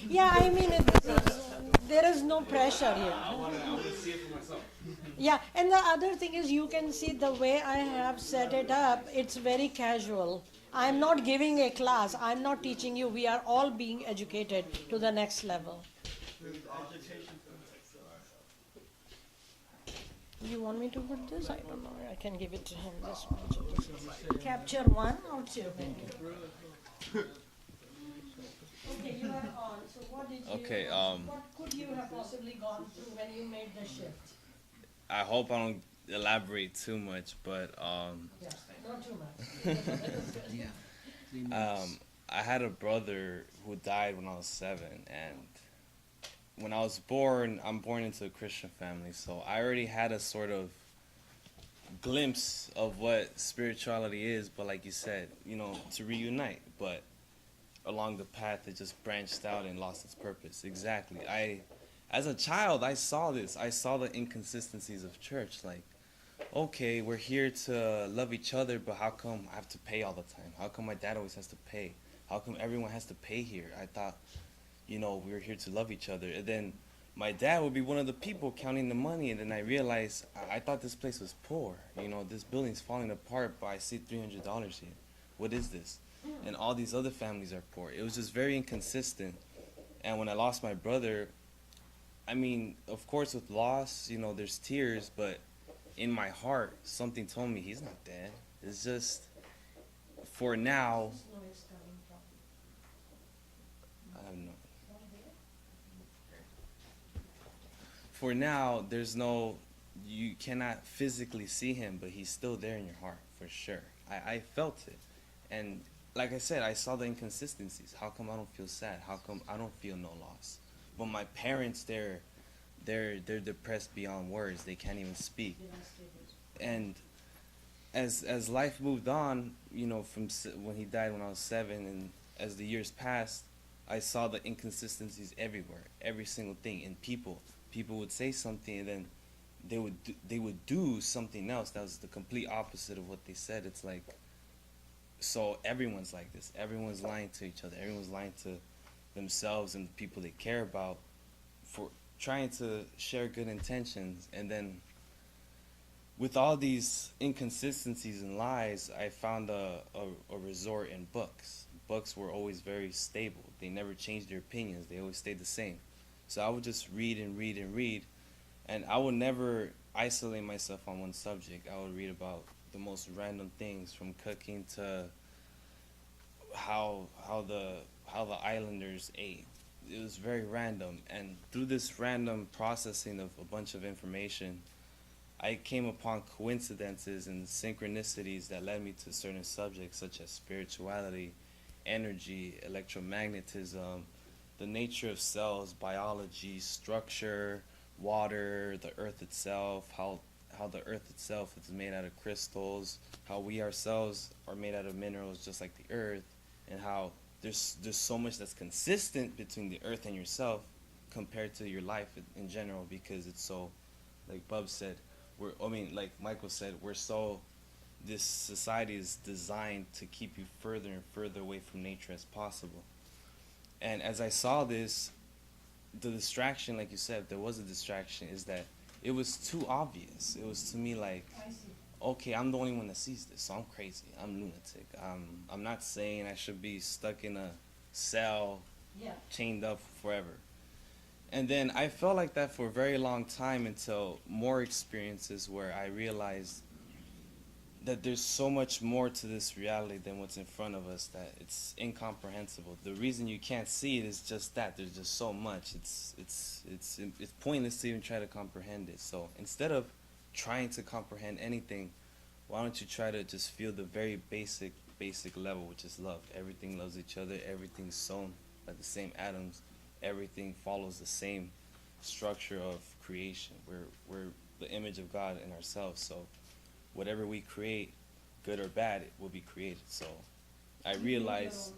Yeah, I mean, there is no pressure here. I want to see it for myself. Yeah, and the other thing is you can see the way I have set it up, it's very casual. I'm not giving a class, I'm not teaching you, we are all being educated to the next level. You want me to put this? I don't know. I can give it to him. This one. Capture one or two. Okay, you are on. So what did you? Okay, What could you have possibly gone through when you made the shift? I hope I don't elaborate too much, but Yes, not too much. I had a brother who died when I was 7, and when I was born, I'm born into a Christian family, so I already had a sort of glimpse of what spirituality is, but like you said, to reunite, but along the path it just branched out and lost its purpose. Exactly. As a child, I saw this. I saw the inconsistencies of church. Like, okay, we're here to love each other, but how come I have to pay all the time? How come my dad always has to pay? How come everyone has to pay here? I thought, we were here to love each other. And then my dad would be one of the people counting the money, and then I realized I thought this place was poor. This building's falling apart, but I see $300 here. What is this? And all these other families are poor. It was just very inconsistent. And when I lost my brother, I mean, of course, with loss, there's tears, but in my heart, something told me he's not dead. It's just, for now, I don't know. For now, you cannot physically see him, but he's still there in your heart, for sure. I felt it. And like I said, I saw the inconsistencies. How come I don't feel sad? How come I don't feel no loss? But my parents, they're depressed beyond words. They can't even speak. And as life moved on, from when he died when I was 7, and as the years passed, I saw the inconsistencies everywhere, every single thing in people. People would say something, and then they would do something else that was the complete opposite of what they said. It's like, so everyone's like this. Everyone's lying to each other. Everyone's lying to themselves and the people they care about for trying to share good intentions. And then with all these inconsistencies and lies, I found a resort in books. Books were always very stable. They never changed their opinions. They always stayed the same. So I would just read and read and read, and I would never isolate myself on one subject. I would read about the most random things, from cooking to how the islanders ate. It was very random, and through this random processing of a bunch of information, I came upon coincidences and synchronicities that led me to certain subjects such as spirituality, energy, electromagnetism, the nature of cells, biology, structure, water, the earth itself, how the earth itself is made out of crystals, how we ourselves are made out of minerals just like the earth, and how there's so much that's consistent between the earth and yourself compared to your life in general, because it's so, like Bub said, like Michael said, this society is designed to keep you further and further away from nature as possible. And as I saw this, the distraction, like you said, if there was a distraction, is that it was too obvious. It was to me like, okay, I'm the only one that sees this, so I'm crazy. I'm lunatic. I'm not saying I should be stuck in a cell, chained up forever. And then I felt like that for a very long time, until more experiences where I realized that there's so much more to this reality than what's in front of us, that it's incomprehensible. The reason you can't see it is just that there's just so much. It's pointless to even try to comprehend it. So instead of trying to comprehend anything, why don't you try to just feel the very basic level, which is love. Everything loves each other. Everything's sewn by the same atoms. Everything follows the same structure of creation. We're the image of God in ourselves. So whatever we create, good or bad, it will be created. So I realized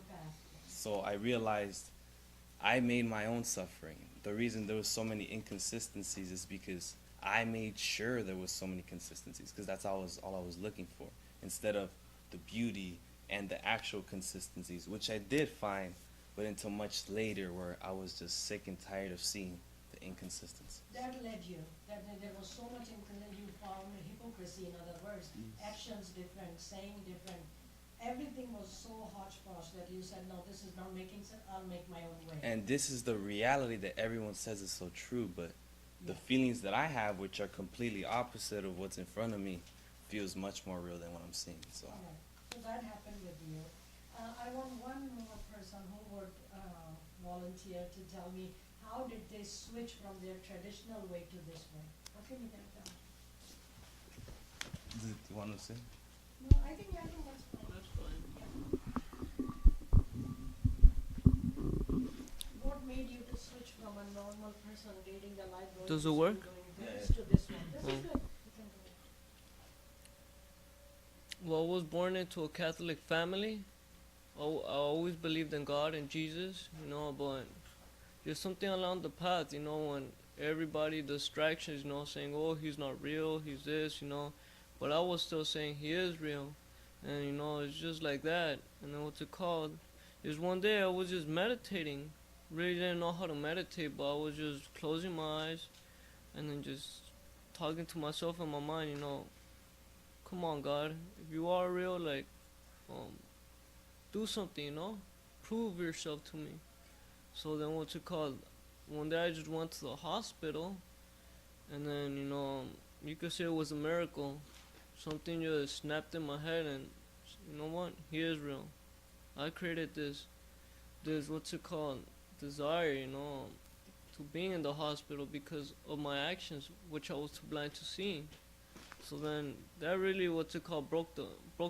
I made my own suffering. The reason there was so many inconsistencies is because I made sure there was so many consistencies, because that's all I was looking for, instead of the beauty and the actual consistencies, which I did find, but until much later where I was just sick and tired of seeing the inconsistency. That led you, that there was so much you found hypocrisy, in other words, actions different, saying different. Everything was so hodgepodge that you said, no, this is not making sense, I'll make my own way. And this is the reality that everyone says is so true, but the Yeah. feelings that I have, which are completely opposite of what's in front of me, feels much more real than what I'm seeing. So Alright, so that happened with you. I want one more person who would volunteer to tell me how did they switch from their traditional way to this way? How can you get that? do you want to say? No, I think that's fine. That's fine. What made you to switch from a normal person dating the life going Does to it work? school, doing this to this one? This is Mm. good. You can do it. Well, I was born into a Catholic family. I always believed in God and Jesus, but just something along the path, when everybody, distractions, saying, oh, he's not real, he's this, but I was still saying he is real. And, it's just like that. And then what's it called? Just one day I was just meditating. Really didn't know how to meditate, but I was just closing my eyes and then just talking to myself in my mind, come on, God, if you are real, do something, prove yourself to me. So then what's it called? One day I just went to the hospital, and then, you could say it was a miracle. Something just snapped in my head, and you know what? He is real. I created this, what's it called? Desire, to being in the hospital because of my actions, which I was too blind to see. So then that really, what's it called, broke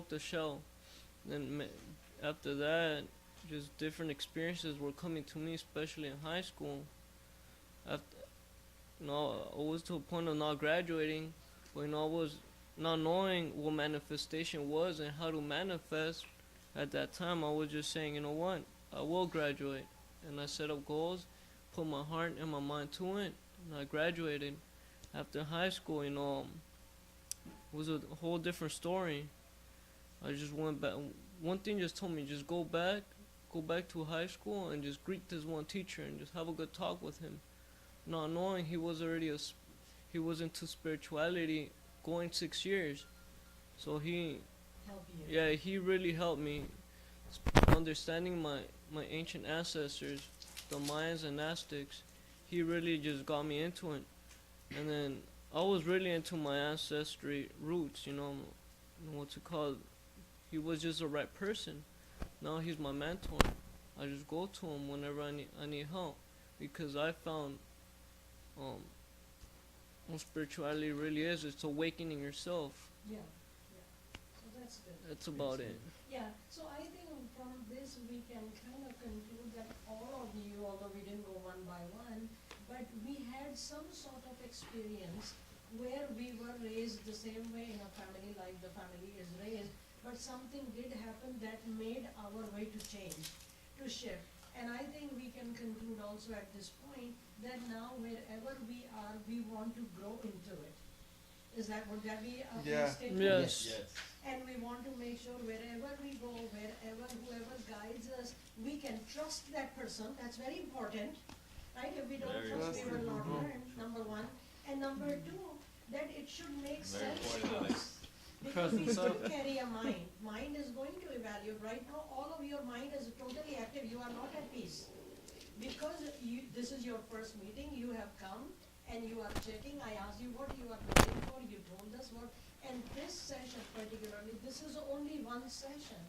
the shell. Then after that, just different experiences were coming to me, especially in high school. After, I was to a point of not graduating, but I was not knowing what manifestation was and how to manifest. At that time, I was just saying, you know what, I will graduate, and I set up goals, put my heart and my mind to it, and I graduated. After high school, it was a whole different story. I just went back. One thing just told me, just go back to high school and just greet this one teacher and just have a good talk with him. Not knowing he was into spirituality going 6 years. So he really helped me understanding my ancient ancestors, the Mayans and Aztecs. He really just got me into it. And then I was really into my ancestry roots, what's it called? He was just the right person. Now he's my mentor. I just go to him whenever I need help, because I found what spirituality really is. It's awakening yourself. Yeah. So that's good. That's about it. Yeah, so I think from this we can kind of conclude that all of you, although we didn't go one by one, but we had some sort of experience where we were raised the same way in a family like the family is raised, but something did happen that made our way to change, to shift. And I think we can conclude also at this point that now wherever we are, we want to grow into it. Would that be a fair statement? Yes. And we want to make sure wherever we go, whoever guides us, we can trust that person. That's very important, right? If we don't trust, we will not learn, number one. And number two, that it should make sense to us. Because we still carry a mind. Mind is going to evaluate. Right now, all of your mind is totally active. You are not at peace. Because this is your first meeting, you have come and you are checking. I asked you what you are looking for. You told us what. And this session particularly, this is only one session.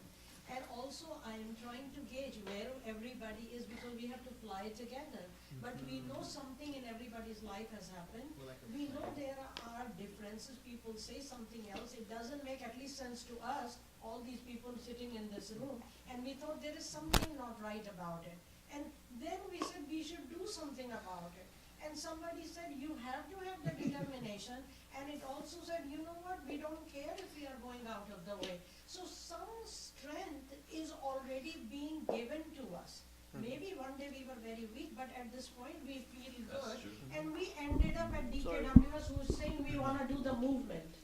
And also I am trying to gauge where everybody is, because we have to fly together. But we know something in everybody's life has happened. We know there are differences. People say something else. It doesn't make at least sense to us, all these people sitting in this room. And we thought there is something not right about it. And then we said we should do something about it. And somebody said you have to have the determination. And it also said, you know what, we don't care if we are going out of the way. So some strength is already being given to us. Maybe one day we were very weak, but at this point we feel good. And we ended up at DKWS, who's saying we want to do the movement.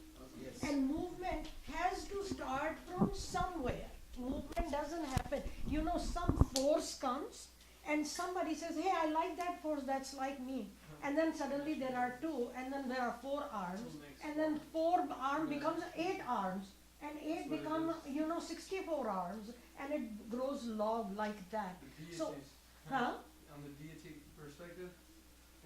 And movement has to start from somewhere. movement doesn't happen. You know, some force comes and somebody says, hey, I like that force, that's like me. And then suddenly there are two, and then there are 4 arms, and then 4 arm becomes 8 arms, and 8 become, 64 arms, and it grows log like that. The So, deities, huh? on the deity perspective,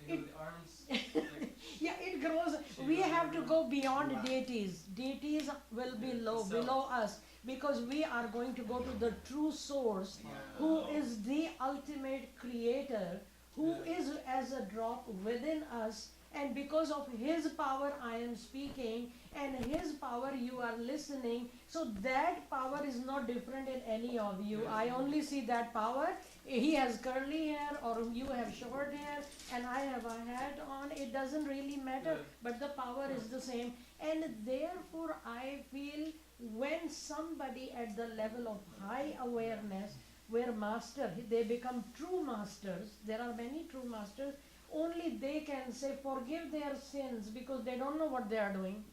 It- you know, the arms, like, Yeah, it grows. We have to go beyond deities. Deities will be below us, because we are going to go to the true source, who is the ultimate creator, who is as a drop within us, and because of his power I am speaking, and his power you are listening. So that power is not different in any of you. I only see that power. He has curly hair, or you have short hair, and I have a hat on. It doesn't really matter, but the power is the same. And therefore I feel, when somebody at the level of high awareness, where master, they become true masters, there are many true masters, only they can say forgive their sins, because they don't know what they are doing.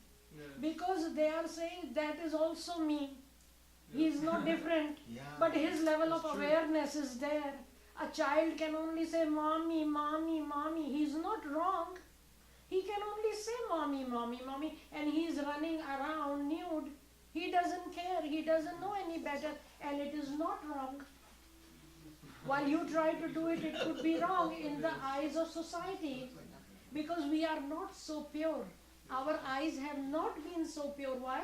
Because they are saying that is also me. He is not different, but his level of awareness is there. A child can only say mommy, mommy, mommy. He is not wrong. He can only say mommy, mommy, mommy, and he is running around nude. He doesn't care. He doesn't know any better, and it is not wrong. While you try to do it, it could be wrong in the eyes of society, because we are not so pure. Our eyes have not been so pure. Why?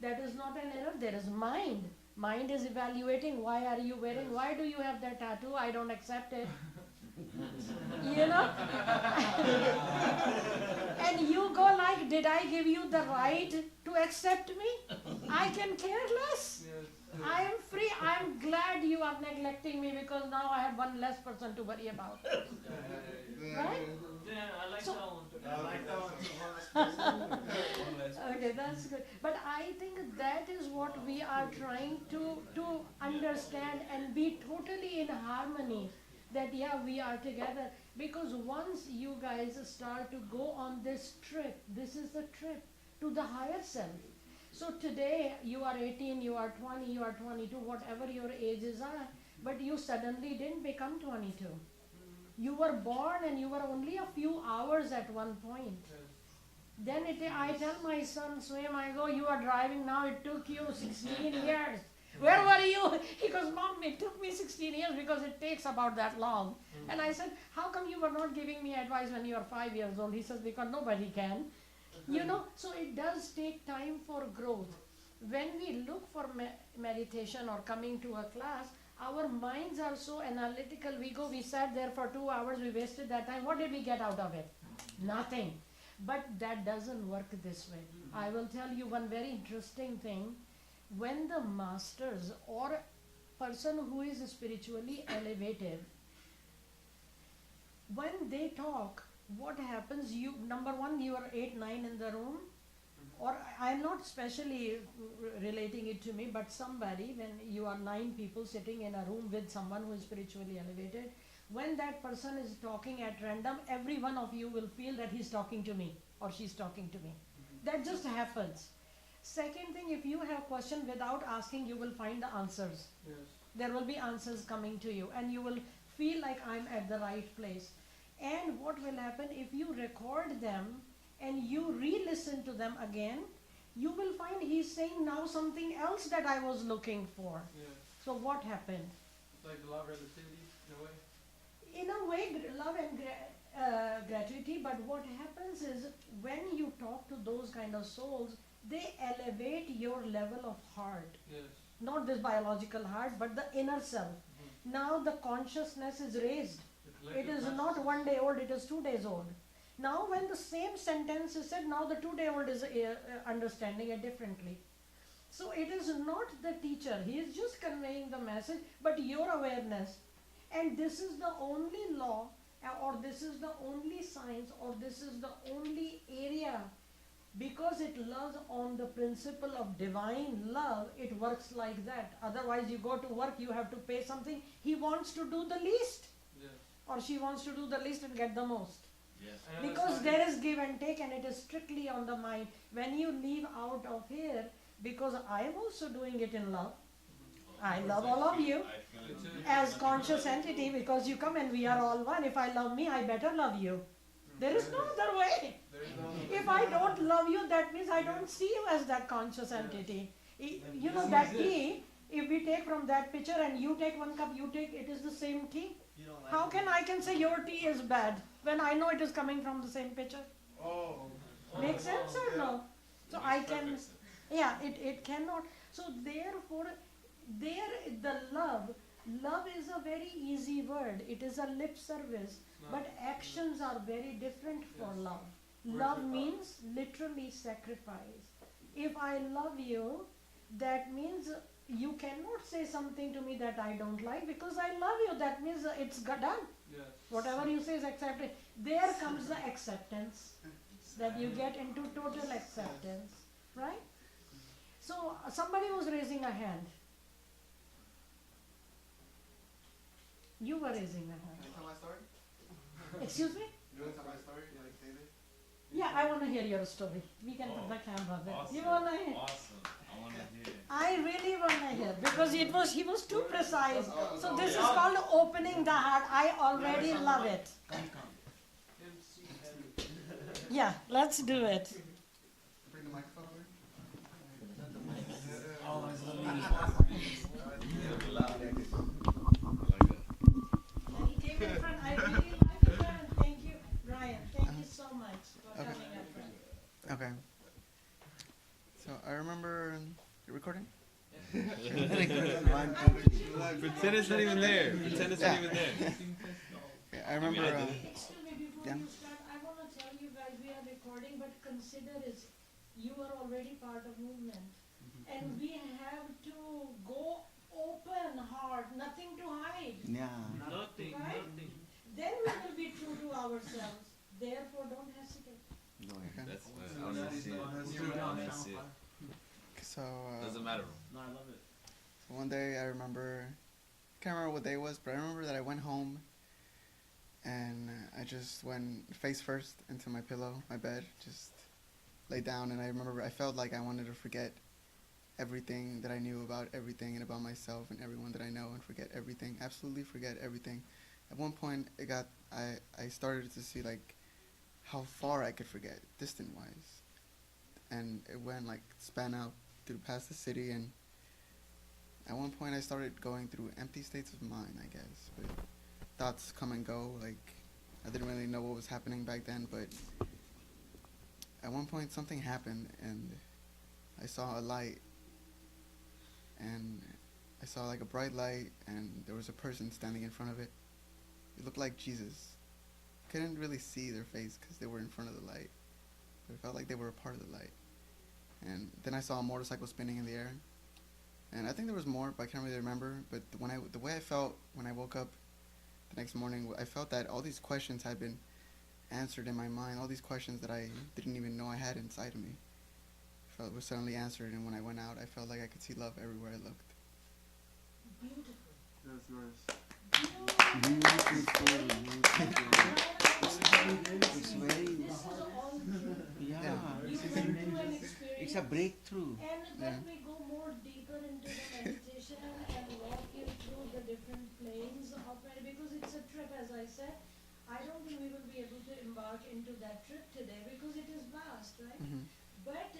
That is not an error. There is mind. Mind is evaluating, why are you wearing, why do you have that tattoo? I don't accept it. You know? And you go like, did I give you the right to accept me? I can care less. I am free. I am glad you are neglecting me, because now I have one less person to worry about. Right? Yeah, I like So- that one. I like that one. Okay, that's good. But I think that is what we are trying to understand and be totally in harmony. That yeah, we are together. Because once you guys start to go on this trip, this is the trip to the higher self. So today you are 18, you are 20, you are 22, whatever your ages are, but you suddenly didn't become 22. You were born and you were only a few hours at one point. Then I tell my son, Swam, I go, you are driving now, it took you 16 years. Where were you? He goes, Mom, it took me 16 years because it takes about that long. And I said, how come you were not giving me advice when you were 5 years old? He says, because nobody can. You know, so it does take time for growth. When we look for meditation or coming to a class, our minds are so analytical. We sat there for 2 hours, we wasted that time. What did we get out of it? Nothing. But that doesn't work this way. I will tell you one very interesting thing. When the masters or person who is spiritually elevated, when they talk, what happens? You, number one, you are 8, 9 in the room, or I'm not specially relating it to me, but somebody, when you are 9 people sitting in a room with someone who is spiritually elevated, when that person is talking at random, every one of you will feel that he's talking to me or she's talking to me. That just happens. Second thing, if you have question without asking, you will find the answers. There will be answers coming to you, and you will feel like I'm at the right place. And what will happen if you record them and you re-listen to them again, you will find he's saying now something else that I was looking for. So what happened? Like love relativity, in a way. In a way, love and gratuity, but what happens is when you talk to those kind of souls, they elevate your level of heart. Not this biological heart, but the inner self. Now the consciousness is raised. It is not 1 day old, it is 2 days old. Now when the same sentence is said, now the 2-day-old is understanding it differently. So it is not the teacher, he is just conveying the message, but your awareness. And this is the only law, or this is the only science, or this is the only area, because it loves on the principle of divine love, it works like that. Otherwise you go to work, you have to pay something, he wants to do the least, or she wants to do the least and get the most. Because there is give and take, and it is strictly on the mind. When you leave out of here, because I am also doing it in love, I love all of you Me too. as conscious entity because you come and we are all one. If I love me, I better love you. There is no other way. There's no. If I don't love you, that means I don't see you as that conscious entity. You know that tea, if we take from that picture and you take one cup, you take, it is the same tea. How can I can say your tea is bad when I know it is coming from the same pitcher? Oh. Make sense or no? So I can, yeah, it cannot. So therefore, there the love is a very easy word. It is a lip service, but actions are very different for Yes. love. Words Love are means literally sacrifice. If I love you, that means you cannot say something to me that I don't like because I love you. That means it's done. Yes. Whatever you say is accepted. There comes the acceptance that you get into total acceptance, right? So somebody was raising a hand. You were raising a hand. Can I tell my story? Excuse me? You want to tell my story? Like David? Yeah, I want to hear your story. We can put the camera there. You want to hear? Awesome. I want to hear. I really want to hear because he was too precise. So this is called opening the heart. I already love it. MC Heavy. Yeah, let's do it. Bring the microphone over. And he came in front. I really like it. And thank you, Brian. Thank you so much for Okay. coming up front. Okay. So I remember. You're recording? Pretend it's not even there. Pretend it's not even there. Okay, I remember. Excuse me, before Yeah. you start, I want to tell you guys we are recording, but consider is you are already part of movement. And we have to go open heart, nothing to hide. Yeah. Nothing, Right? nothing. Then we will be true to ourselves. Therefore, don't hesitate. That's So I want to that's see it. the one that's I your want to down. see it. So, Doesn't matter. No, I love it. so one day I remember. Can't remember what day it was, but I remember that I went home. And I just went face first into my pillow, my bed, just lay down. And I remember I felt like I wanted to forget everything that I knew about everything and about myself and everyone that I know and forget everything, absolutely forget everything. At one point, I started to see like how far I could forget, distant wise. And it went like span out through past the city, and at one point I started going through empty states of mind, I guess, with thoughts come and go. Like I didn't really know what was happening back then, but at one point something happened and I saw a light, and I saw like a bright light, and there was a person standing in front of it. It looked like Jesus. Couldn't really see their face because they were in front of the light, but it felt like they were a part of the light. And then I saw a motorcycle spinning in the air, and I think there was more, but I can't really remember. But the way I felt when I woke up the next morning, I felt that all these questions had been answered in my mind. All these questions that I didn't even know I had inside of me, felt were suddenly answered. And when I went out, I felt like I could see love everywhere I looked. Beautiful. That's nice. It's very. This is all true. Yeah. You went through an experience. It's a breakthrough. And then we go more deeper into the meditation and walk you through the different planes of it because it's a trip, as I said. I don't think we will be able to embark into that trip today because it is vast, right? Mm-hmm. But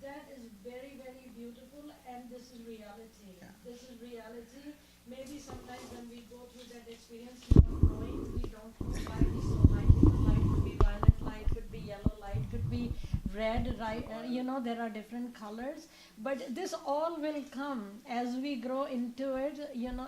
that is very, very beautiful, and this is reality. Yeah. This is reality. Maybe sometimes when we go through that experience, not knowing, we don't know why it is so light. Light could be violet, light could be yellow, light could be red, right? There are different colors. But this all will come as we grow into it.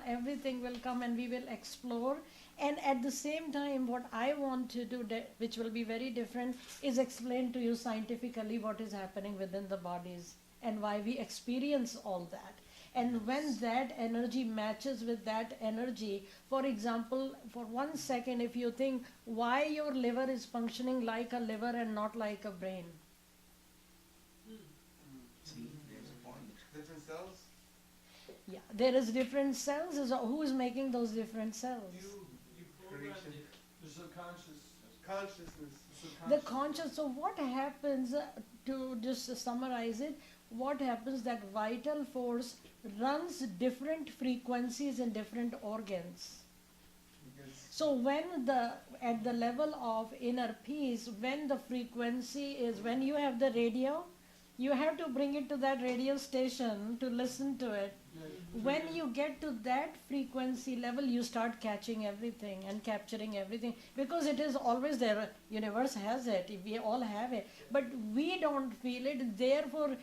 Everything will come and we will explore. And at the same time, what I want to do, which will be very different, is explain to you scientifically what is happening within the bodies and why we experience all that. And when that energy matches with that energy, for example, for 1 second, if you think why your liver is functioning like a liver and not like a brain. Different cells. Yeah, there is different cells. Who is making those different cells? You programmed it. The subconscious. Consciousness. The conscious. So what happens, to just summarize it, what happens that vital force runs different frequencies in different organs. So when at the level of inner peace, when the frequency is, when you have the radio, you have to bring it to that radio station to listen to it. When you get to that frequency level, you start catching everything and capturing everything, because it is always there. Universe has it, we all have it, but we don't feel it. Therefore,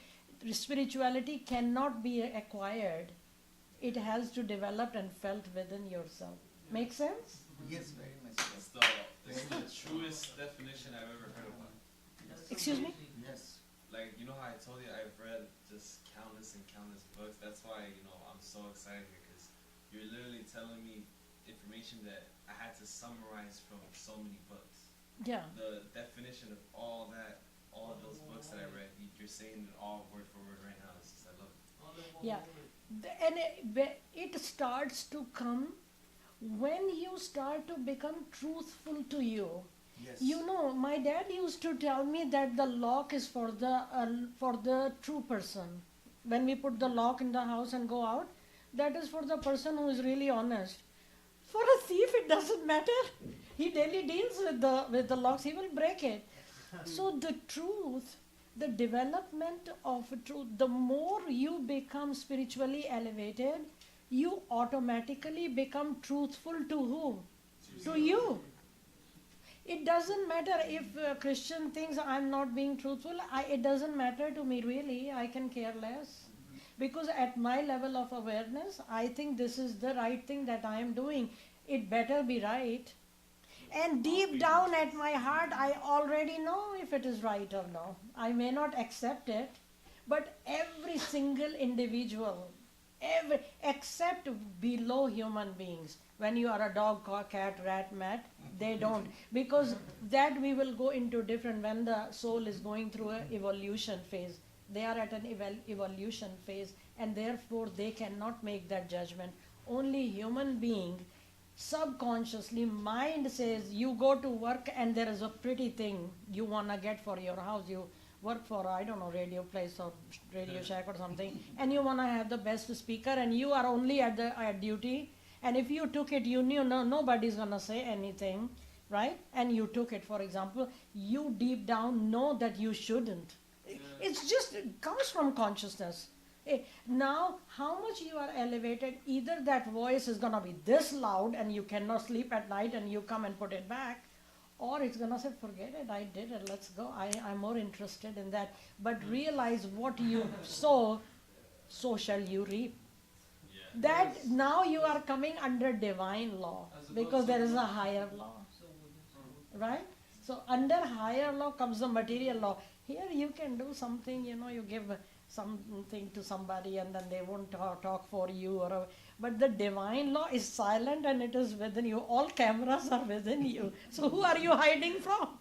spirituality cannot be acquired. It has to develop and felt within yourself. Make sense? Yes, very much. This is the truest definition I've ever heard of one. Excuse me? Yes. Like, you know how I told you I've read just countless and countless books? That's why, I'm so excited because you're literally telling me information that I had to summarize from so many books. Yeah. The definition of all those books that I read, you're saying it all word for word right now. It's just, I love it. Yeah. And it starts to come when you start to become truthful to you. Yes. My dad used to tell me that the lock is for the true person. When we put the lock in the house and go out, that is for the person who is really honest. For a thief, it doesn't matter. He daily deals with the locks. He will break it. So the truth, the development of truth, the more you become spiritually elevated, you automatically become truthful to who? To you. It doesn't matter if a Christian thinks I'm not being truthful. It doesn't matter to me really. I can care less. Because at my level of awareness, I think this is the right thing that I am doing. It better be right. And deep down at my heart, I already know if it is right or no. I may not accept it, but every single individual, except below human beings, when you are a dog, cat, rat, mat, they don't. Because that we will go into different, when the soul is going through an evolution phase. They are at an evolution phase, and therefore they cannot make that judgment. Only human being, subconsciously, mind says, you go to work and there is a pretty thing you want to get for your house. You work for, I don't know, Radio Place or Radio Shack or something, and you want to have the best speaker, and you are only at duty. And if you took it, you knew nobody's going to say anything, right? And you took it, for example, you deep down know that you shouldn't. It comes from consciousness. Now, how much you are elevated, either that voice is going to be this loud and you cannot sleep at night and you come and put it back, or it's going to say, forget it, I did it, let's go. I'm more interested in that. But realize what you sow, so shall you reap. That now you are coming under divine law, because there is a higher law. Right? So under higher law comes the material law. Here you can do something, you give something to somebody and then they won't talk for you. But the divine law is silent and it is within you. All cameras are within you. So who are you hiding from?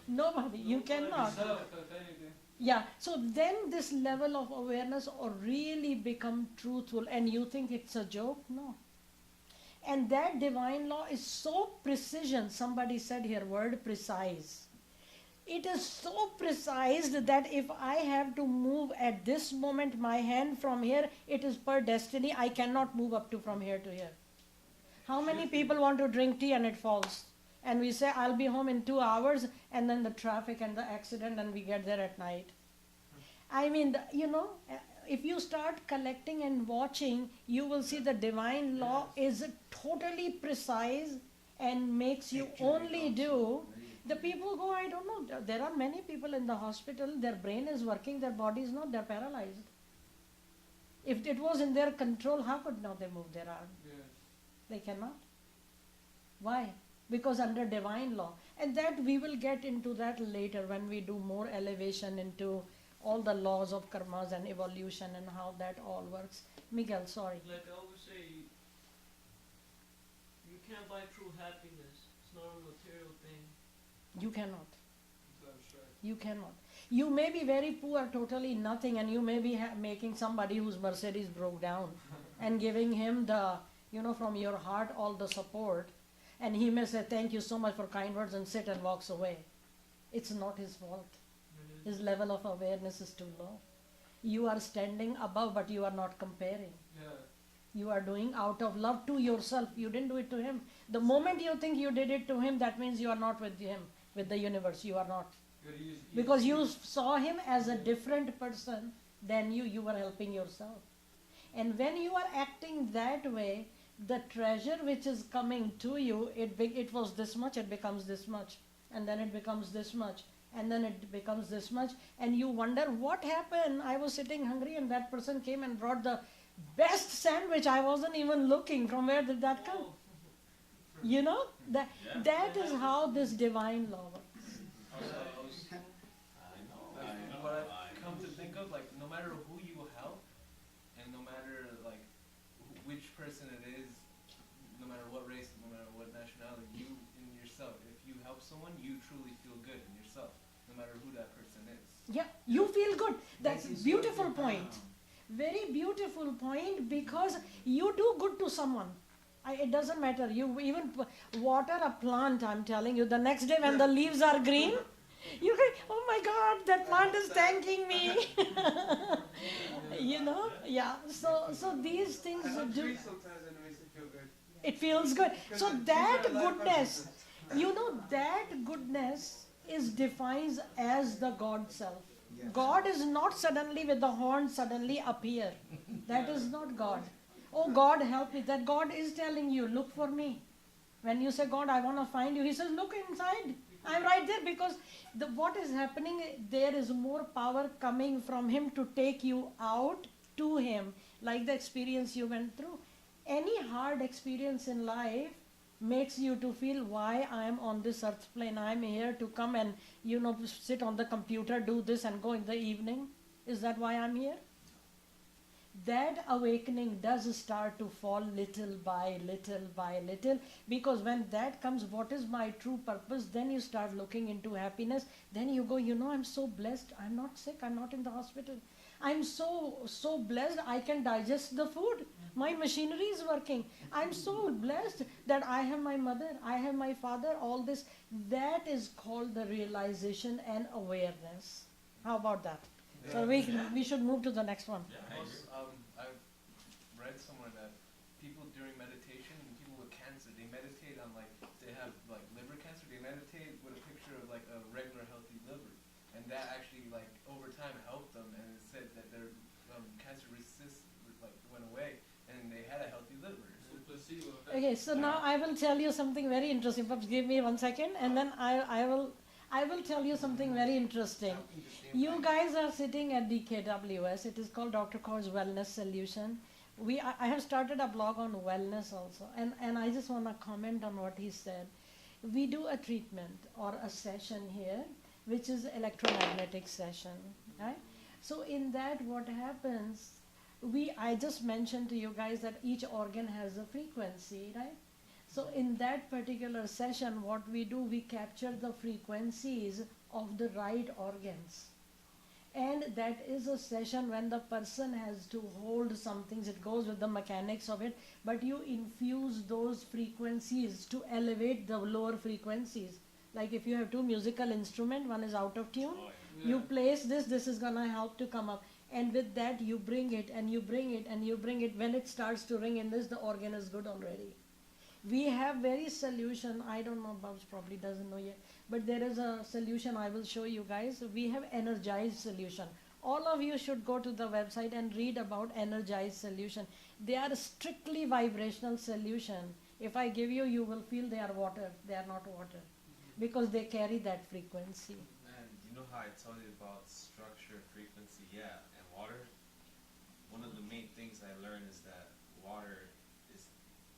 Nobody. You cannot. Yeah. So then this level of awareness or really become truthful, and you think it's a joke? No. And that divine law is so precision. Somebody said here, word precise. It is so precise that if I have to move at this moment my hand from here, it is per destiny. I cannot move up to from here to here. How many people want to drink tea and it falls? And we say, I'll be home in 2 hours, and then the traffic and the accident, and we get there at night. I mean, if you start collecting and watching, you will see the divine law is totally precise and makes you only do. The people go, I don't know, there are many people in the hospital, their brain is working, their body is not, they're paralyzed. If it was in their control, how could now they move their arm? Yes. They cannot. Why? Because under divine law. And that we will get into that later when we do more elevation into all the laws of karmas and evolution and how that all works. Miguel, sorry. Like I always say, you can't buy true happiness. It's not a material thing. You cannot. It's abstract. You cannot. You may be very poor, totally nothing, and you may be making somebody whose Mercedes broke down and giving him the, from your heart all the support. And he may say, thank you so much for kind words, and sit and walks away. It's not his fault. His level of awareness is too low. You are standing above, but you are not comparing. Yeah. You are doing out of love to yourself. You didn't do it to him. The moment you think you did it to him, that means you are not with him, with the universe. You are not. You gotta use. Because you saw him as a different person than you were helping yourself. And when you are acting that way, the treasure which is coming to you, it was this much, it becomes this much, and then it becomes this much, and then it becomes this much, and you wonder what happened. I was sitting hungry, and that person came and brought the best sandwich. I wasn't even looking. From where did that come? You know, that is how this divine law works. What I've come to think of, like, no matter who you help, and no matter like which person it is, no matter what race, no matter what nationality, you in yourself, if you help someone, you truly feel good in yourself, no matter who that person is. Yeah, you feel good. That's a beautiful point. Very beautiful point, because you do good to someone. It doesn't matter. You even water a plant, I'm telling you. The next day when the leaves are green, you go, oh my God, that plant is thanking me. You know? Yeah. So these things do. Sometimes it makes me feel good. It feels good. So that goodness, you know, that goodness is defined as the God self. God is not suddenly with the horn suddenly appear. That is not God. Oh God, help me. That God is telling you, look for me. When you say, God, I want to find you, he says, look inside. I'm right there, because what is happening, there is more power coming from him to take you out to him, like the experience you went through. Any hard experience in life makes you to feel why I am on this earth plane. I am here to come and, you know, sit on the computer, do this and go in the evening. Is that why I'm here? That awakening does start to fall little by little by little, because when that comes, what is my true purpose, then you start looking into happiness. Then you go, you know, I'm so blessed. I'm not sick. I'm not in the hospital. I'm so blessed. I can digest the food. My machinery is working. I'm so blessed that I have my mother, I have my father, all this. That is called the realization and awareness. How about that? So we should move to the next one. Also, I've read somewhere that people during meditation, people with cancer, they meditate on, like, they have like liver cancer, they meditate with a picture of like a regular healthy liver, and that actually, like, over time helped them, and it said that their cancer like went away, and they had a healthy liver. So placebo effect. Okay, so now I will tell you something very interesting. Perhaps give me 1 second, and then I will tell you something very interesting. You guys are sitting at DKWS. It is called Dr. Kaur's Wellness Solution. I have started a blog on wellness also, and I just want to comment on what he said. We do a treatment or a session here, which is electromagnetic session, right? So in that, what happens, I just mentioned to you guys that each organ has a frequency, right? So in that particular session, what we do, we capture the frequencies of the right organs. And that is a session when the person has to hold some things. It goes with the mechanics of it, but you infuse those frequencies to elevate the lower frequencies. Like if you have two musical instruments, one is out of tune, you place this is gonna help to come up. And with that, you bring it and you bring it and you bring it. When it starts to ring in this, the organ is good already. We have various solution. I don't know, Babs probably doesn't know yet, but there is a solution I will show you guys. We have energized solution. All of you should go to the website and read about energized solution. They are strictly vibrational solution. If I give you, you will feel they are water. They are not water, because they carry that frequency. Man, you know how I told you about structure, frequency, yeah, and water? One of the main things I learned is that water is,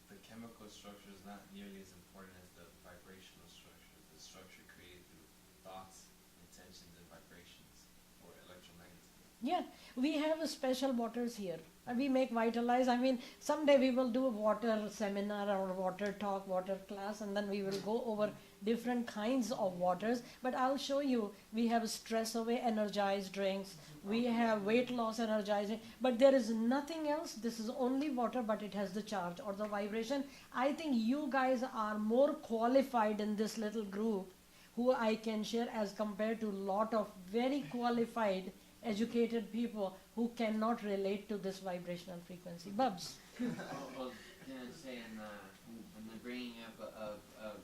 the chemical structure is not nearly as important as the vibrational structure. The structure created through thoughts, intentions, and vibrations, or electromagnetism. Yeah, we have a special waters here. We make Vitalize. I mean, someday we will do a water seminar or water talk, water class, and then we will go over different kinds of waters. But I'll show you, we have stress away energized drinks. We have weight loss energizing, but there is nothing else. This is only water, but it has the charge or the vibration. I think you guys are more qualified in this little group who I can share as compared to lot of very qualified educated people who cannot relate to this vibrational frequency. Bubs. I was gonna say, in the bringing up of